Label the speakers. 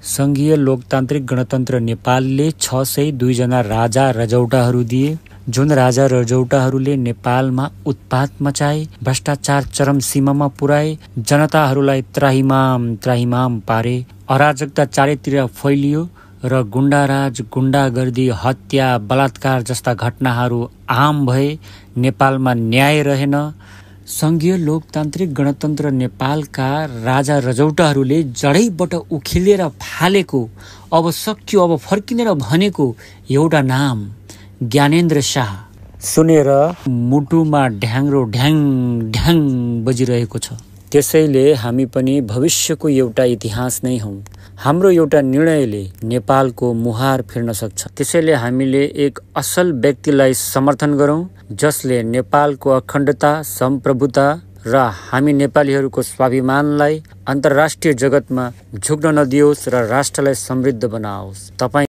Speaker 1: संघीय लोकतान्त्रिक गणतन्त्र नेपालले 602 जना राजा रजौटाहरू दिए, जुन राजा रजौटाहरूले नेपालमा उत्पात मचाए, भ्रष्टाचार चरम सीमामा पुर्याए, जनताहरूलाई त्राहिमाम पारे, अराजकता चारैतिर फैलियो र गुण्डाराज, गुण्डागर्दी, हत्या, बलात्कार जस्ता घटनाहरू आम भए। नेपालमा न्याय रहेन। संघीय लोकतान्त्रिक गणतन्त्र नेपालका राजा रजौटाहरूले जडैबाट उखेलेर फालेको, अब सक्यो, अब फर्किँदैन भनेको एउटा नाम ज्ञानेन्द्र शाह सुनेर मुटुमा ढ्याङ्ग्रो ढ्याङ ढ्याङ बजिरहेको छ। त्यसैले हामी पनि भविष्यको एउटा इतिहास नै हौं। हाम्रो एउटा निर्णयले नेपालको मुहार फेर्न सक्छ। त्यसैले हामीले एक असल व्यक्तिलाई समर्थन गरौं, जसले नेपालको अखण्डता, सम्प्रभुता र हामी नेपालीहरूको स्वाभिमानलाई अन्तर्राष्ट्रिय जगतमा झुक्न नदियोस् र राष्ट्रलाई समृद्ध बनाओस्।